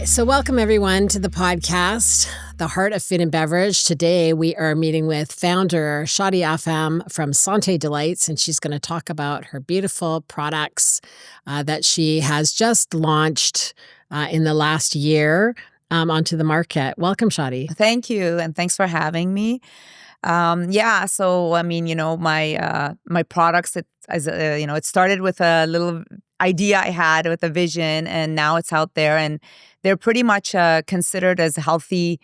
Okay, so welcome everyone to the podcast, The Heart of Food and Beverage. Today we are meeting with founder Shadi Afham from Santé Delights, and she's going to talk about her beautiful products that she has just launched in the last year onto the market. Welcome, Shadi. Thank you, and thanks for having me. So I mean, my products. It started with a little idea I had with a vision, and now it's out there, and they're pretty much considered as healthy,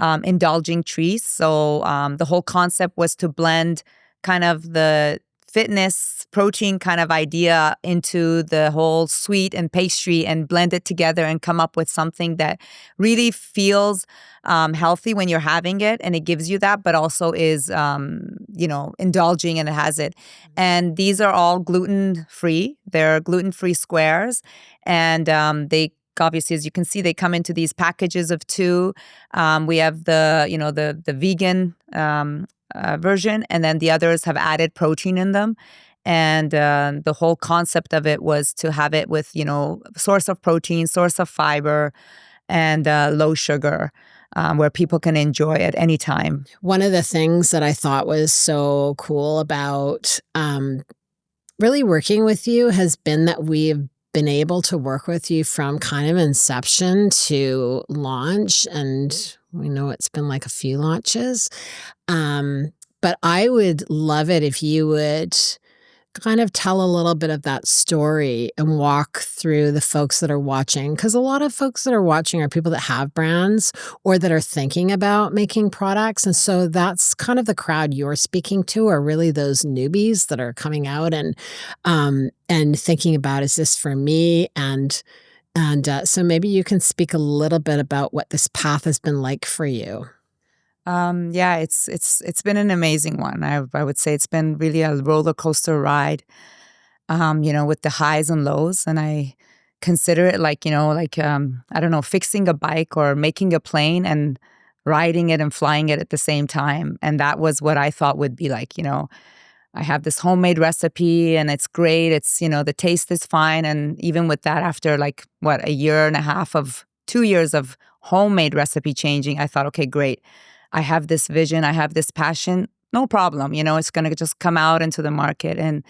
indulging treats. So the whole concept was to blend kind of the fitness protein kind of idea into the whole sweet and pastry and blend it together and come up with something that really feels healthy when you're having it, and it gives you that, but also is indulging, and it has it. And these are all gluten-free. They're gluten-free squares, and they obviously, as you can see, they come into these packages of two. We have the vegan version, and then the others have added protein in them. And the whole concept of it was to have it with, source of protein, source of fiber, and low sugar, where people can enjoy at any time. One of the things that I thought was so cool about really working with you has been that we've been able to work with you from kind of inception to launch, and we know it's been like a few launches. But I would love it if you would kind of tell a little bit of that story and walk through the folks that are watching, because a lot of folks that are watching are people that have brands or that are thinking about making products. And so that's kind of the crowd you're speaking to, are really those newbies that are coming out and thinking about, is this for me? And so maybe you can speak a little bit about what this path has been like for you. It's been an amazing one. I would say it's been really a roller coaster ride, with the highs and lows. And I consider it like, I don't know, fixing a bike or making a plane and riding it and flying it at the same time. And that was what I thought would be like, I have this homemade recipe and it's great. It's, the taste is fine. And even with that, after like, a year and a half of 2 years of homemade recipe changing, I thought, okay, great. I have this vision, I have this passion, no problem. It's going to just come out into the market. And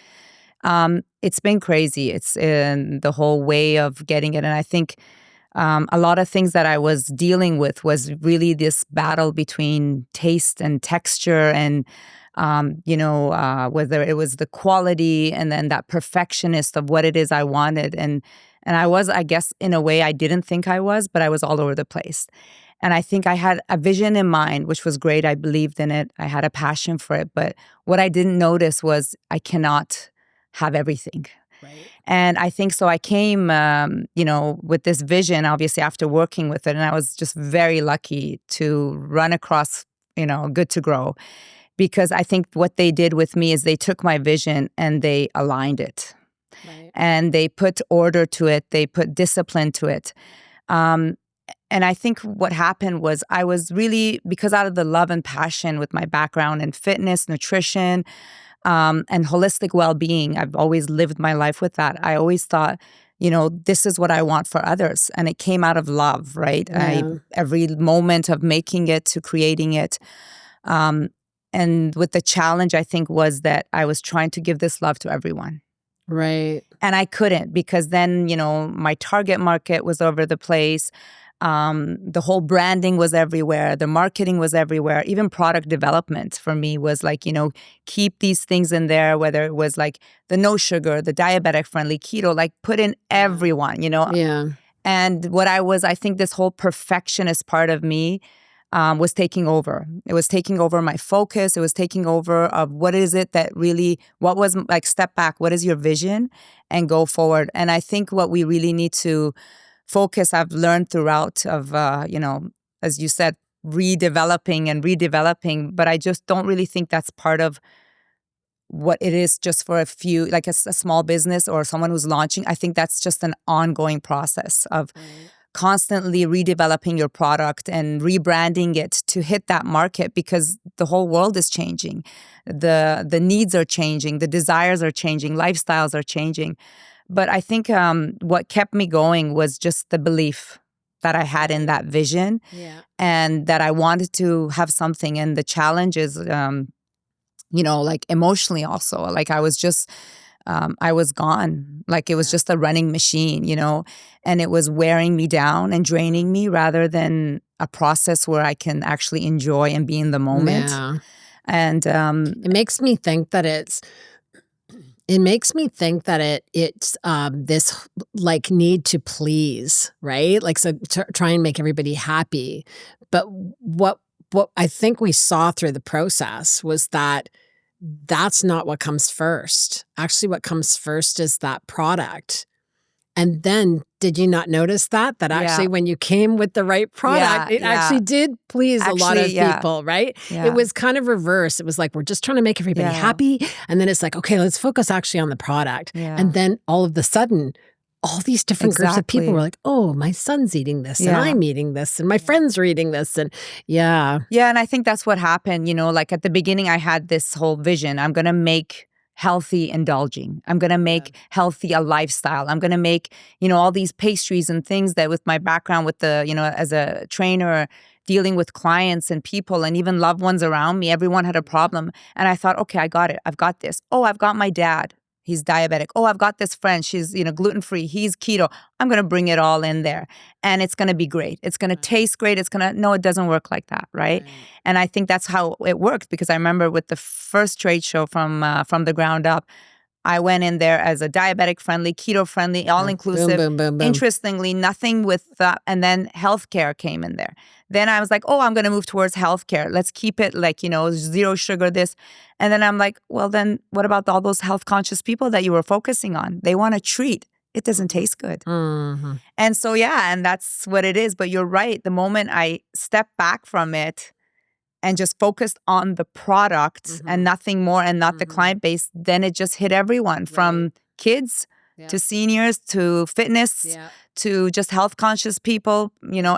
it's been crazy. It's in the whole way of getting it. And I think a lot of things that I was dealing with was really this battle between taste and texture and, whether it was the quality and then that perfectionist of what it is I wanted. And I was, I guess, in a way I didn't think I was, but I was all over the place. And I think I had a vision in mind, which was great. I believed in it. I had a passion for it. But what I didn't notice was I cannot have everything. Right. And I think so I came, with this vision, obviously, after working with it. And I was just very lucky to run across, Good to Grow. Because I think what they did with me is they took my vision and they aligned it. Right. And they put order to it. They put discipline to it. And I think what happened was I was really, because out of the love and passion with my background in fitness, nutrition, and holistic well-being, I've always lived my life with that. I always thought, this is what I want for others. And it came out of love, right? Yeah. Every moment of making it to creating it. And with the challenge, I think, was that I was trying to give this love to everyone. Right. And I couldn't, because then, my target market was over the place. The whole branding was everywhere. The marketing was everywhere. Even product development for me was like, keep these things in there, whether it was like the no sugar, the diabetic friendly, keto, like put in everyone, Yeah. And I think this whole perfectionist part of me was taking over. It was taking over my focus. It was taking over of what is it that really, what was like, step back, what is your vision, and go forward. And I think what we really need to focus, I've learned throughout of, as you said, redeveloping, but I just don't really think that's part of what it is just for a few, like a small business or someone who's launching. I think that's just an ongoing process of constantly redeveloping your product and rebranding it to hit that market, because the whole world is changing. The needs are changing, the desires are changing, lifestyles are changing. But I think what kept me going was just the belief that I had in that vision, and that I wanted to have something. And the challenges, like emotionally also, like I was just, I was gone. Like it was just a running machine, and it was wearing me down and draining me rather than a process where I can actually enjoy and be in the moment. Yeah. And it makes me think that it's this like need to please, right? Like, so try and make everybody happy. But what I think we saw through the process was that that's not what comes first. Actually, what comes first is that product. And then, did you not notice that actually when you came with the right product, it actually did please a lot of people, right? Yeah. It was kind of reverse. It was like, we're just trying to make everybody happy. And then it's like, okay, let's focus actually on the product. Yeah. And then all of a sudden, all these different groups of people were like, oh, my son's eating this and I'm eating this and my friends are eating this. And Yeah, and I think that's what happened. Like at the beginning, I had this whole vision. I'm going to make healthy indulging. I'm going to make healthy a lifestyle. I'm going to make, all these pastries and things that with my background with the, as a trainer, dealing with clients and people and even loved ones around me, everyone had a problem. And I thought, okay, I got it. I've got this. Oh, I've got my dad. He's diabetic. Oh, I've got this friend. She's, gluten-free. He's keto. I'm going to bring it all in there. And it's going to be great. It's going to taste great. No, it doesn't work like that, right? And I think that's how it worked, because I remember with the first trade show from the ground up, I went in there as a diabetic-friendly, keto-friendly, all-inclusive. Boom, boom, boom, boom. Interestingly, nothing with and then healthcare came in there. Then I was like, oh, I'm going to move towards healthcare. Let's keep it like, zero sugar, this. And then I'm like, well, then what about all those health-conscious people that you were focusing on? They want a treat. It doesn't taste good. Mm-hmm. And so, and that's what it is. But you're right. The moment I stepped back from it and just focused on the product and nothing more and not the client base, then it just hit everyone from kids to seniors to fitness to just health conscious people,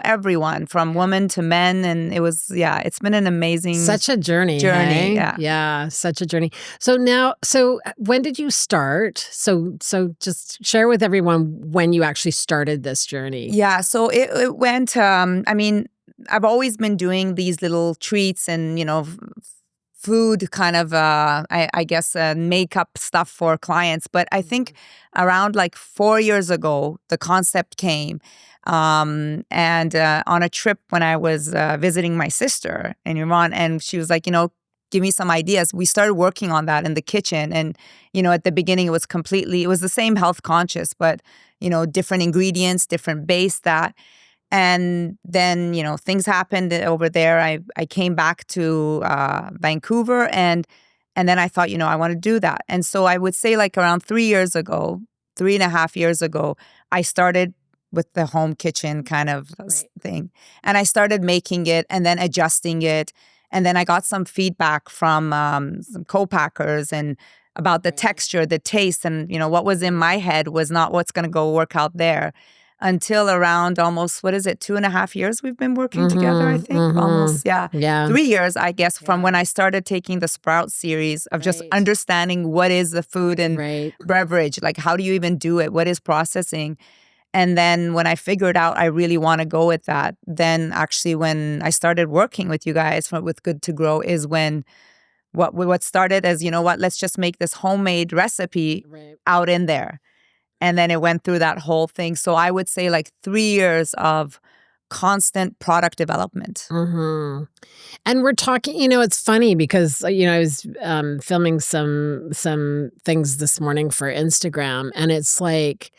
everyone from women to men. And it was, it's been an amazing such a journey. Hey? Yeah, such a journey. So when did you start? So just share with everyone when you actually started this journey. Yeah, so it went, I've always been doing these little treats and, food kind of, I guess, makeup stuff for clients. But I think around like 4 years ago, the concept came. And on a trip when I was visiting my sister in Iran, and she was like, give me some ideas. We started working on that in the kitchen. And, at the beginning, it was the same health conscious, but, different ingredients, different base that. And then, things happened over there. I came back to Vancouver and then I thought, I want to do that. And so I would say like around 3.5 years ago, I started with the home kitchen kind of thing. And I started making it and then adjusting it. And then I got some feedback from some co-packers and about the texture, the taste, and, what was in my head was not what's going to go work out there. Until around almost, 2.5 years we've been working together, I think. Almost, 3 years, I guess, from when I started taking the Sprout series of just understanding what is the food and beverage, like how do you even do it, what is processing. And then when I figured out I really want to go with that, then actually when I started working with you guys with Good to Grow is when what started as, let's just make this homemade recipe out in there. And then it went through that whole thing. So I would say like 3 years of constant product development. Mm-hmm. And we're talking, it's funny because, I was filming some things this morning for Instagram, and it's like,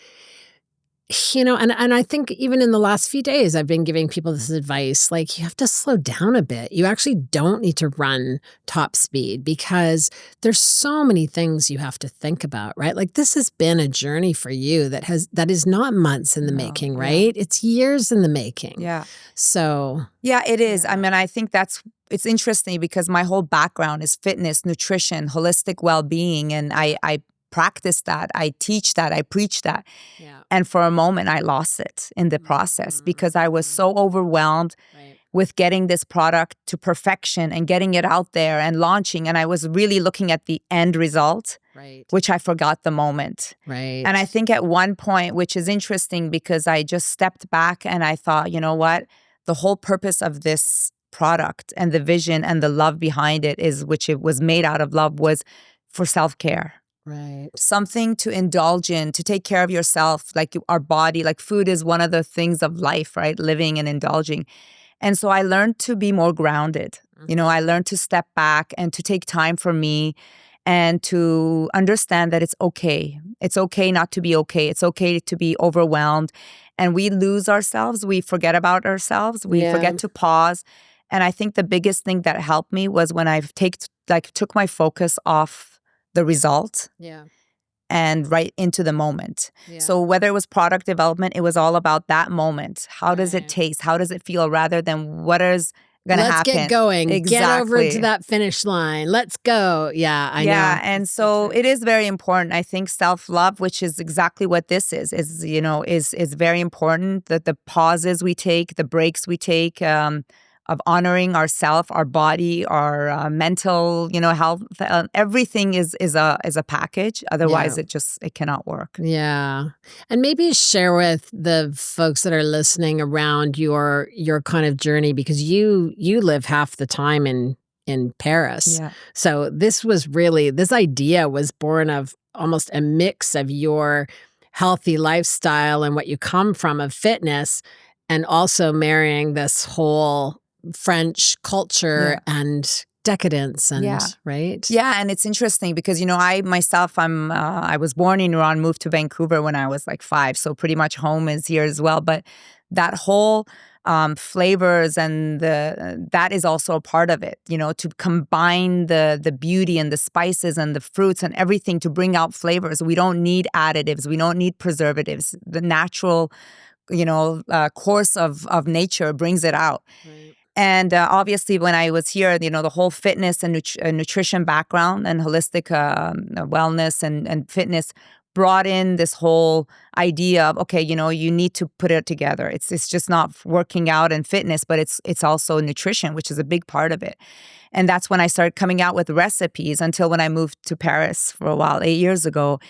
and I think even in the last few days, I've been giving people this advice, like, you have to slow down a bit. You actually don't need to run top speed because there's so many things you have to think about, right? Like, this has been a journey for you that is not months in the making, right? It's years in the making. Yeah. So. Yeah, it is. I mean, I think it's interesting because my whole background is fitness, nutrition, holistic well-being, and I practice that, I teach that, I preach that. Yeah. And for a moment, I lost it in the process because I was so overwhelmed with getting this product to perfection and getting it out there and launching. And I was really looking at the end result, Right. which I forgot the moment. Right. And I think at one point, which is interesting because I just stepped back and I thought, you know what? The whole purpose of this product and the vision and the love behind it is, which it was made out of love, was for self-care. Right. Something to indulge in, to take care of yourself, like our body, like food is one of the things of life, right? Living and indulging. And so I learned to be more grounded. You know, I learned to step back and to take time for me and to understand that it's okay. It's okay not to be okay. It's okay to be overwhelmed. And we lose ourselves. We forget about ourselves. We forget to pause. And I think the biggest thing that helped me was when I took my focus off the result and right into the moment. So whether it was product development, it was all about that moment. How does it taste? How does it feel, rather than what is going to happen? Let's get going. Exactly. Get over to that finish line. Let's go. Yeah, I know. Yeah, and so it is very important. I think self-love, which is exactly what this is very important. That the pauses we take, the breaks we take, of honoring ourself, our body, our mental, health. Everything is a package. Otherwise, it cannot work. Yeah, and maybe share with the folks that are listening around your kind of journey, because you live half the time in Paris. Yeah. So this idea was born of almost a mix of your healthy lifestyle and what you come from of fitness, and also marrying this whole French culture and decadence and right? Yeah, and it's interesting because I myself I was born in Iran, moved to Vancouver when I was like 5, so pretty much home is here as well. But that whole flavors and that is also a part of it. To combine the beauty and the spices and the fruits and everything to bring out flavors. We don't need additives. We don't need preservatives. The natural, course of nature brings it out. Right. And obviously, when I was here, the whole fitness and nutrition background and holistic wellness and fitness brought in this whole idea of, okay, you need to put it together. It's just not working out and fitness, but it's also nutrition, which is a big part of it. And that's when I started coming out with recipes, until when I moved to Paris for a while, 8 years ago.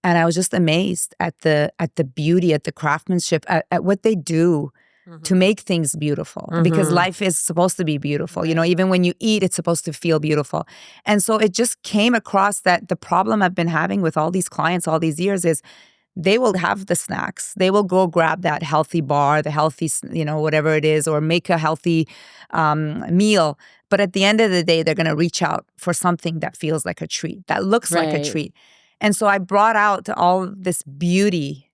And I was just amazed at the beauty, at the craftsmanship, at what they do to make things beautiful, because life is supposed to be beautiful. Right. Even when you eat, it's supposed to feel beautiful. And so it just came across that the problem I've been having with all these clients all these years is they will have the snacks. They will go grab that healthy bar, the healthy, whatever it is, or make a healthy meal. But at the end of the day, they're going to reach out for something that feels like a treat, that looks like a treat. And so I brought out all this beauty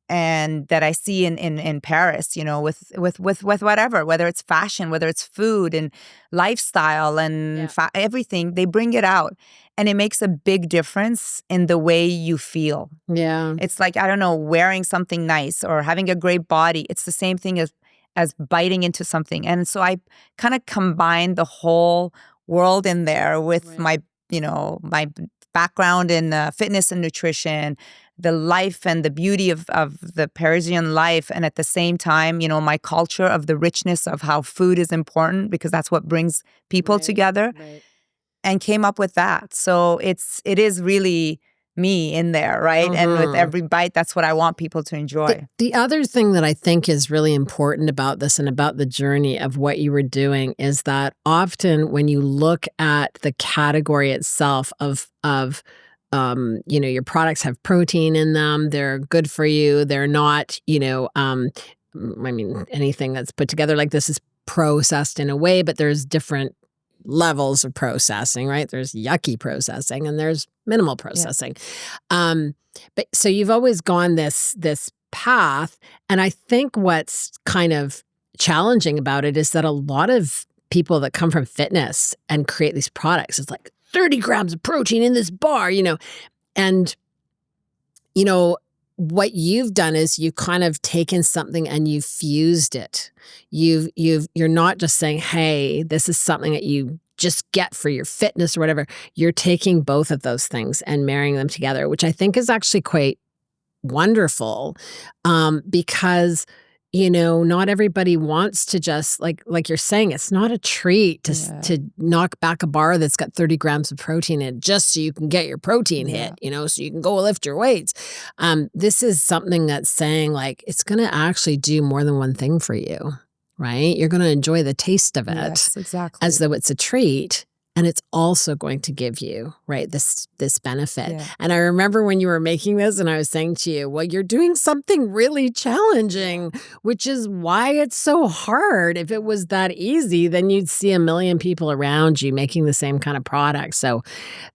and that I see in Paris, with whatever, whether it's fashion, whether it's food and lifestyle and everything, they bring it out. And it makes a big difference in the way you feel. Yeah. It's like, I don't know, wearing something nice or having a great body. It's the same thing as biting into something. And so I kind of combined the whole world in there with my background in fitness and nutrition, the life and the beauty of the Parisian life, and at the same time, my culture of the richness of how food is important, because that's what brings people together, and came up with that. So it is really me in there, right? And with every bite, that's what I want people to enjoy. The other thing that I think is really important about this and about the journey of what you were doing is that often when you look at the category itself of your products have protein in them, they're good for you, they're not, anything that's put together like this is processed in a way, but there's different levels of processing, right? There's yucky processing and there's minimal processing. But so you've always gone this path. And I think what's kind of challenging about it is that a lot of people that come from fitness and create these products, it's like 30 grams of protein in this bar, and, what you've done is you've kind of taken something and you've fused it. You're not just saying, hey, this is something that you just get for your fitness or whatever. You're taking both of those things and marrying them together, which I think is actually quite wonderful, because not everybody wants to just like you're saying, it's not a treat to knock back a bar that's got 30 grams of protein in it just so you can get your protein hit, so you can go lift your weights. This is something that's saying like it's going to actually do more than one thing for you, right? You're going to enjoy the taste of it. Yes, exactly. As though it's a treat. And it's also going to give you, right, this benefit. Yeah. And I remember when you were making this and I was saying to you, well, you're doing something really challenging, which is why it's so hard. If it was that easy, then you'd see a million people around you making the same kind of product. So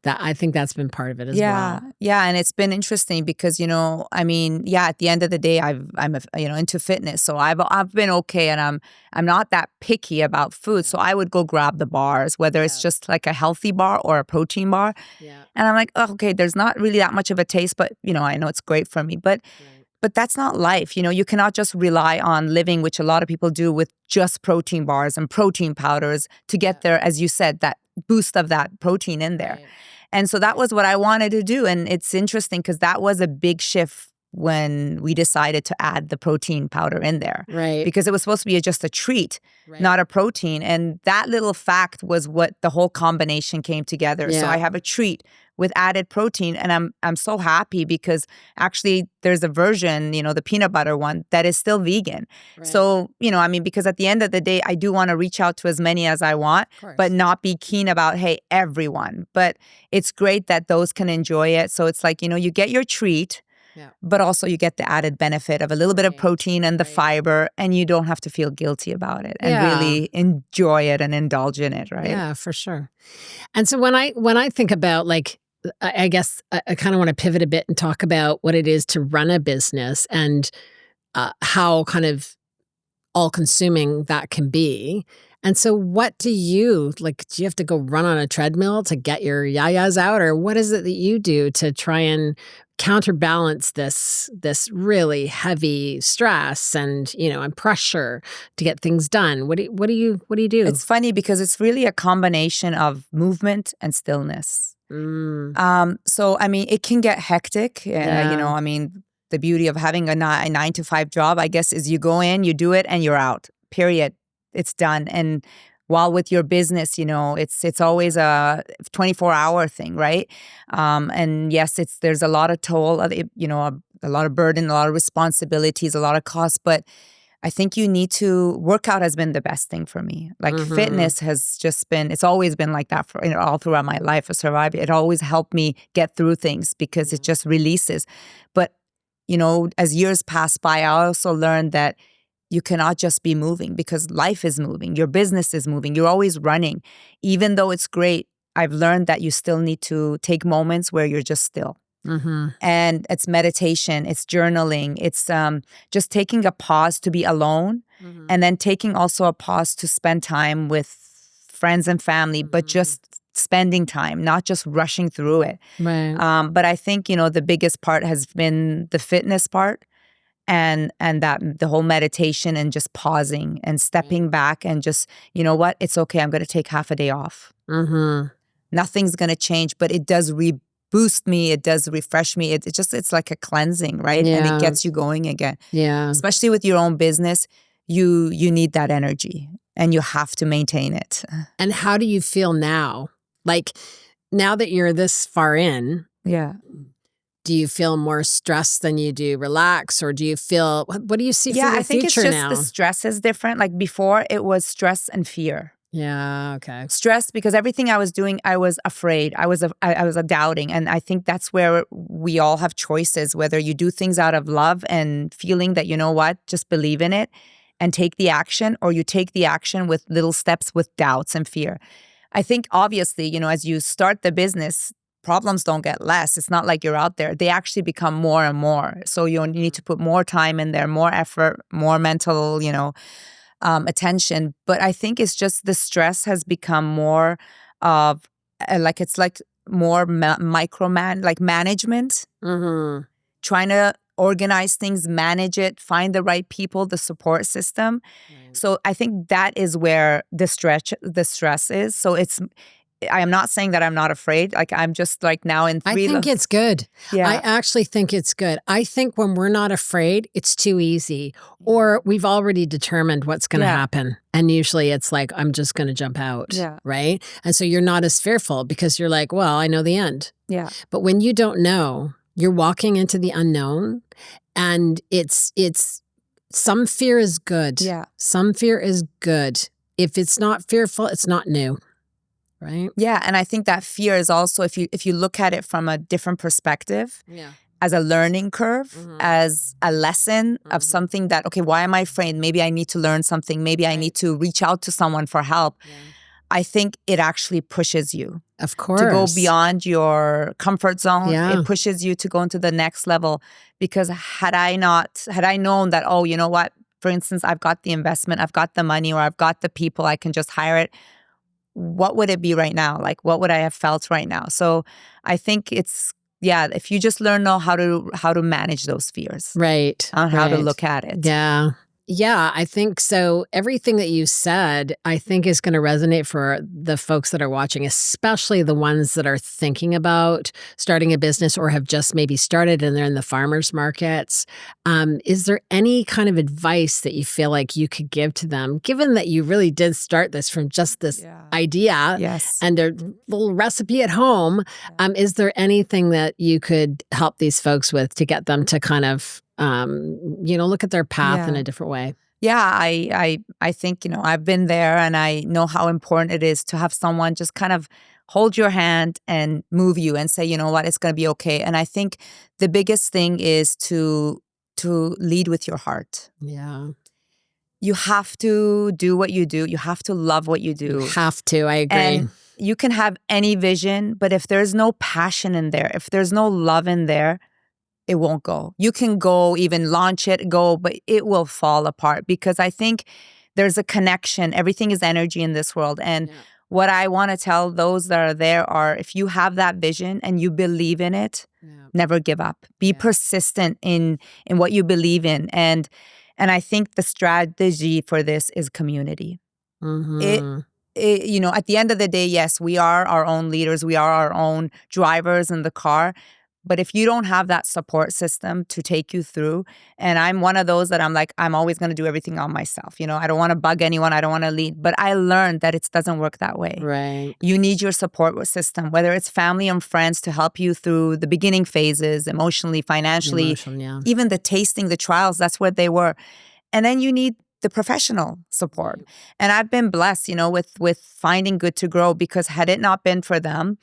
I think that's been part of it as well. Yeah. And it's been interesting because, at the end of the day, I'm into fitness. So I've been okay, and I'm not that picky about food. So I would go grab the bars, whether it's just like a healthy bar or a protein bar. Yeah. And I'm like, oh, okay, there's not really that much of a taste, but I know it's great for me. But that's not life. You cannot just rely on living, which a lot of people do, with just protein bars and protein powders to get there, as you said, that boost of that protein in there. Right. And so that was what I wanted to do. And it's interesting because that was a big shift when we decided to add the protein powder in there. Right. Because it was supposed to be just a treat, not a protein. And that little fact was what the whole combination came together. Yeah. So I have a treat with added protein, and I'm so happy because actually there's a version, the peanut butter one, that is still vegan. Right. So, because at the end of the day, I do want to reach out to as many as I want, but not be keen about, hey, everyone. But it's great that those can enjoy it. So it's like, you get your treat, but also you get the added benefit of a little bit of protein and the fiber, and you don't have to feel guilty about it and really enjoy it and indulge in it, right? Yeah, for sure. And so when I think about I guess I kind of want to pivot a bit and talk about what it is to run a business and how kind of all-consuming that can be. And so what do you have to go run on a treadmill to get your yayas out? Or what is it that you do to try and counterbalance this really heavy stress and, and pressure to get things done? What do you do? It's funny because it's really a combination of movement and stillness. So, it can get hectic. The beauty of having a 9-to-5 job, I guess, is you go in, you do it, and you're out, period. It's done. And while with your business, it's always a 24-hour thing, right? And yes, there's a lot of toll, a lot of burden, a lot of responsibilities, a lot of costs, but I think workout has been the best thing for me. Fitness has just been, it's always been like that for all throughout my life of surviving. It always helped me get through things because it just releases. But, as years pass by, I also learned that you cannot just be moving because life is moving. Your business is moving. You're always running. Even though it's great, I've learned that you still need to take moments where you're just still. And it's meditation, it's journaling, it's just taking a pause to be alone, and then taking also a pause to spend time with friends and family, but just spending time, not just rushing through it. Right. But I think, the biggest part has been the fitness part and that the whole meditation and just pausing and stepping back and just, what? It's okay. I'm going to take half a day off. Nothing's going to change, but it does boost me. It does refresh me. It's like a cleansing, right? Yeah. And it gets you going again. Yeah. Especially with your own business, you need that energy and you have to maintain it. And how do you feel now? Now that you're this far in, do you feel more stressed than you do relax, or do you feel, what do you see for the future now? I think it's just the stress is different. Like before, it was stress and fear. Yeah, okay. Stress because everything I was doing, I was afraid. I was a doubting. And I think that's where we all have choices, whether you do things out of love and feeling that, just believe in it and take the action, or you take the action with little steps with doubts and fear. I think obviously, as you start the business, problems don't get less. It's not like you're out there. They actually become more and more. So you need to put more time in there, more effort, more mental, attention. But I think it's just the stress has become more of it's like more management, trying to organize things, manage it, find the right people, the support system. Right. So I think that is where the stress is. So I am not saying that I'm not afraid. Like, I'm just like now in I three. think it's good. I Yeah. actually think it's good. I think when we're not afraid, it's too easy, or we've already determined what's going to Yeah. happen. And usually it's like, I'm just going to jump out. Yeah. Right. And so you're not as fearful because you're like, well, I know the end. Yeah. But when you don't know, you're walking into the unknown, and it's some fear is good. Yeah. Some fear is good. If it's not fearful, it's not new. Right? Yeah, and I think that fear is also, if you look at it from a different perspective, as a learning curve, as a lesson of something that, okay, why am I afraid? Maybe I need to learn something. Maybe I need to reach out to someone for help. I think it actually pushes you. Of course. To go beyond your comfort zone. Yeah. It pushes you to go into the next level. Because had I known that, oh, you know what? For instance, I've got the investment, I've got the money, or I've got the people, I can just hire it. What would it be right now? Like, what would I have felt right now? So I think it's, if you just learn how to manage those fears. Right. On how to look at it. Yeah. Yeah, I think so. Everything that you said, I think is going to resonate for the folks that are watching, especially the ones that are thinking about starting a business or have just maybe started and they're in the farmers markets. Is there any kind of advice that you feel like you could give to them, given that you really did start this from just this idea and a little recipe at home? Is there anything that you could help these folks with to get them to kind of look at their path in a different way? Yeah, I think, I've been there, and I know how important it is to have someone just kind of hold your hand and move you and say, you know what, it's going to be okay. And I think the biggest thing is to lead with your heart. Yeah. You have to do what you do. You have to love what you do. You have to. I agree. And you can have any vision, but if there's no passion in there, if there's no love in there, it won't go. You can go, even launch it, but it will fall apart, because I think there's a connection. Everything is energy in this world. And what I want to tell those that are there are, if you have that vision and you believe in it, never give up. Be persistent in what you believe in. And I think the strategy for this is community. At the end of the day, yes, we are our own leaders. We are our own drivers in the car. But if you don't have that support system to take you through, and I'm one of those that I'm like, I'm always going to do everything on myself. I don't want to bug anyone. I don't want to lead. But I learned that it doesn't work that way. Right. You need your support system, whether it's family and friends to help you through the beginning phases, emotionally, financially, even the tasting, the trials, that's where they were. And then you need the professional support. And I've been blessed, with finding Good to Grow, because had it not been for them,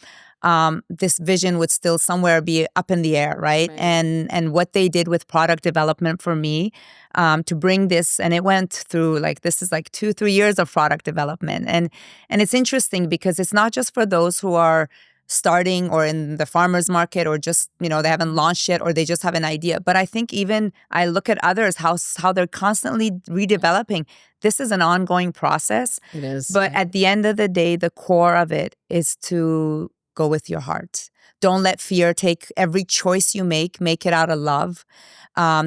this vision would still somewhere be up in the air, right? And what they did with product development for me, to bring this, and it went through this is 2-3 years of product development. And it's interesting because it's not just for those who are starting or in the farmer's market, or just, they haven't launched yet, or they just have an idea. But I think even I look at others, how they're constantly redeveloping. This is an ongoing process. It is. But at the end of the day, the core of it is to go with your heart. Don't let fear take every choice you make it out of love,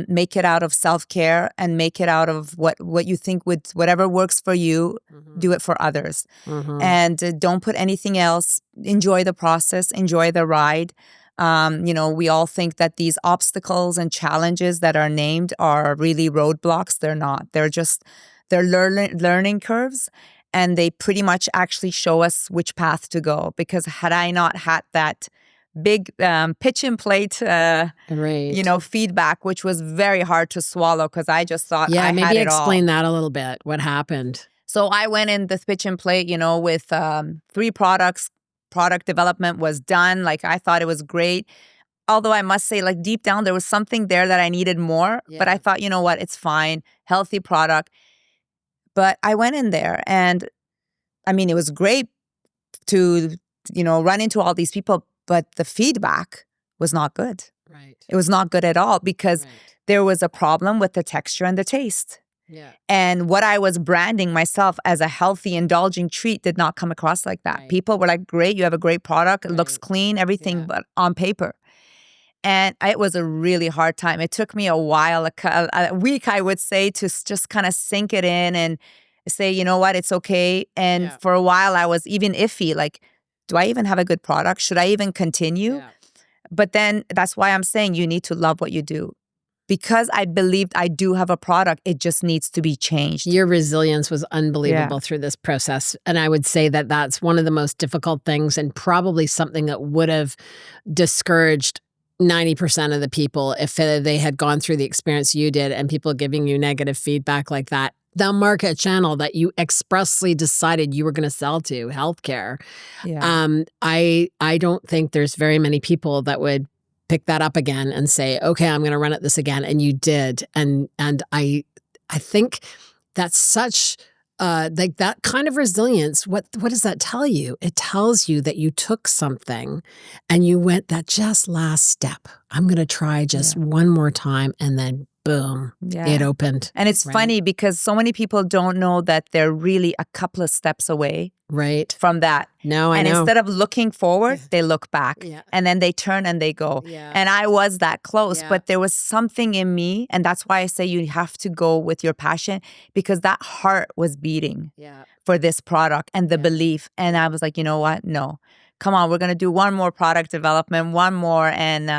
make it out of self-care, and make it out of what you think whatever works for you, do it for others. And don't put anything else. Enjoy the process, enjoy the ride. We all think that these obstacles and challenges that are named are really roadblocks. They're not. They're learning curves. And they pretty much actually show us which path to go. Because had I not had that big pitch and plate, feedback, which was very hard to swallow, because I just thought I had it all. Maybe explain that a little bit. What happened? So I went in the pitch and plate, with 3 products. Product development was done. I thought it was great. Although I must say, deep down, there was something there that I needed more. But I thought, you know what, it's fine. Healthy product. But I went in there, and it was great to, run into all these people, but the feedback was not good. Right. It was not good at all, because there was a problem with the texture and the taste. Yeah. And what I was branding myself as a healthy, indulging treat did not come across like that. People were like, great, you have a great product. It looks clean, everything, but on paper. And it was a really hard time. It took me a while, a week, I would say, to just kind of sink it in and say, you know what, it's okay. And for a while, I was even iffy, do I even have a good product? Should I even continue? Yeah. But then that's why I'm saying you need to love what you do. Because I believed I do have a product, it just needs to be changed. Your resilience was unbelievable Yeah. through this process. And I would say that that's one of the most difficult things, and probably something that would have discouraged 90% of the people if they had gone through the experience you did, and people giving you negative feedback like that. The market channel that you expressly decided you were going to sell to, healthcare. Yeah. I don't think there's very many people that would pick that up again and say, okay, I'm going to run at this again. And you did. And I think that's such like that kind of resilience. What does that tell you? It tells you that you took something and you went that just last step. I'm going to try just one more time, and then boom, it opened. And it's funny because so many people don't know that they're really a couple of steps away from that. No, I know. And instead of looking forward, they look back. Yeah. And then they turn and they go. Yeah. And I was that close, Yeah. but there was something in me. And that's why I say you have to go with your passion, because that heart was beating for this product and the belief. And I was like, you know what? No. Come on, we're going to do one more product development, one more. And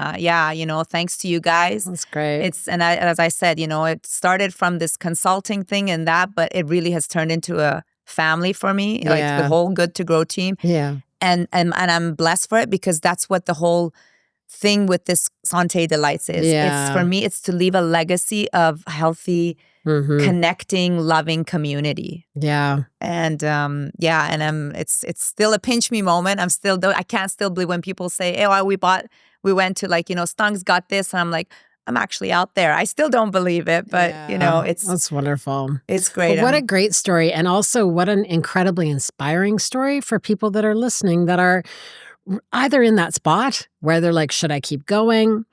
thanks to you guys. That's great. As I said, it started from this consulting thing and that, but it really has turned into a family for me, like the whole Good to Grow team. Yeah. And I'm blessed for it, because that's what the whole thing with this Santé Delights is. Yeah. It's for me, it's to leave a legacy of healthy, connecting, loving community. Yeah. And it's still a pinch me moment. I can't still believe when people say, "Hey, we went to Stung's got this," and I'm like, I'm actually out there. I still don't believe it, but that's wonderful. It's great. Well, what a great story. And also what an incredibly inspiring story for people that are listening, that are either in that spot where they're like, should I keep going?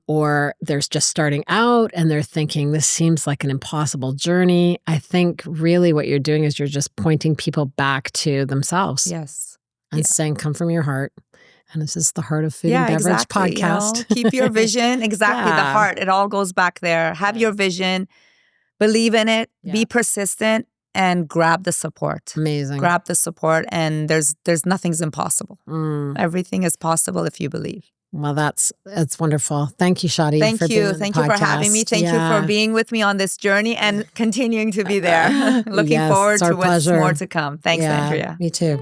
Or they're just starting out and they're thinking, this seems like an impossible journey. I think really what you're doing is you're just pointing people back to themselves. Yes. And saying, come from your heart. And this is the Heart of Food and Beverage podcast. Keep your vision. Exactly. The heart. It all goes back there. Have your vision. Believe in it. Be persistent. And grab the support. Amazing. Grab the support. And there's nothing's impossible. Everything is possible if you believe. Well, that's wonderful. Thank you, Shadi. Thank you. Thank you for having me. Thank you for being with me on this journey and continuing to be there. Looking forward to what's more to come. Thanks, Andrea. Me too.